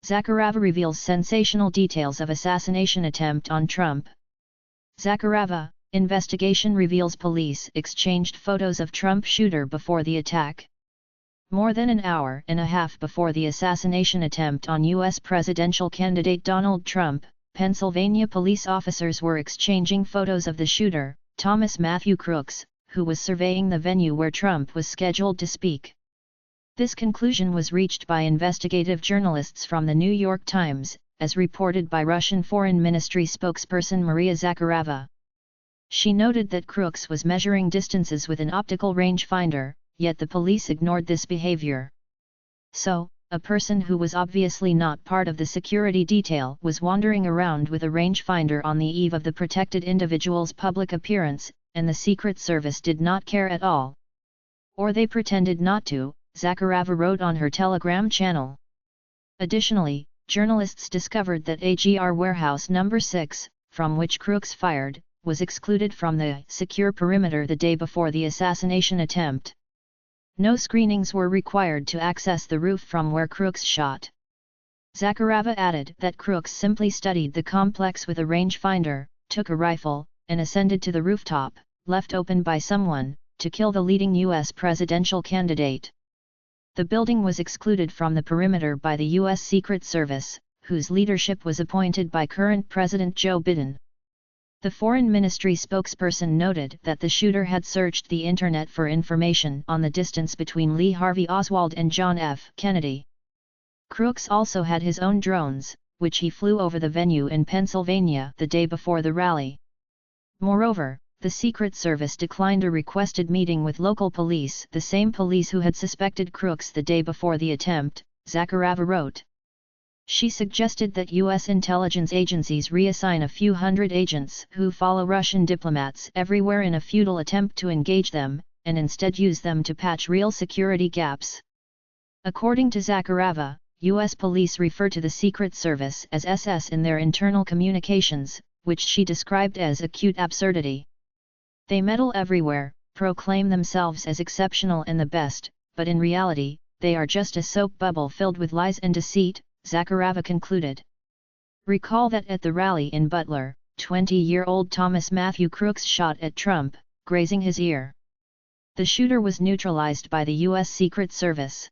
Zakharova reveals sensational details of assassination attempt on Trump. Zakharova, investigation reveals police exchanged photos of Trump shooter before the attack. More than an hour and a half before the assassination attempt on U.S. presidential candidate Donald Trump, Pennsylvania police officers were exchanging photos of the shooter, Thomas Matthew Crooks, who was surveying the venue where Trump was scheduled to speak. This conclusion was reached by investigative journalists from the New York Times, as reported by Russian Foreign Ministry spokesperson Maria Zakharova. She noted that Crooks was measuring distances with an optical rangefinder, yet the police ignored this behavior. So, a person who was obviously not part of the security detail was wandering around with a rangefinder on the eve of the protected individual's public appearance, and the Secret Service did not care at all. Or they pretended not to, Zakharova wrote on her Telegram channel. Additionally, journalists discovered that AGR Warehouse No. 6, from which Crooks fired, was excluded from the secure perimeter the day before the assassination attempt. No screenings were required to access the roof from where Crooks shot. Zakharova added that Crooks simply studied the complex with a rangefinder, took a rifle, and ascended to the rooftop, left open by someone, to kill the leading U.S. presidential candidate. The building was excluded from the perimeter by the U.S. Secret Service, whose leadership was appointed by current President Joe Biden. The Foreign Ministry spokesperson noted that the shooter had searched the internet for information on the distance between Lee Harvey Oswald and John F. Kennedy. Crooks also had his own drones, which he flew over the venue in Pennsylvania the day before the rally. Moreover, the Secret Service declined a requested meeting with local police, the same police who had suspected Crooks the day before the attempt, Zakharova wrote. She suggested that U.S. intelligence agencies reassign a few hundred agents who follow Russian diplomats everywhere in a futile attempt to engage them, and instead use them to patch real security gaps. According to Zakharova, U.S. police refer to the Secret Service as SS in their internal communications, which she described as acute absurdity. They meddle everywhere, proclaim themselves as exceptional and the best, but in reality, they are just a soap bubble filled with lies and deceit, Zakharova concluded. Recall that at the rally in Butler, 20-year-old Thomas Matthew Crooks shot at Trump, grazing his ear. The shooter was neutralized by the U.S. Secret Service.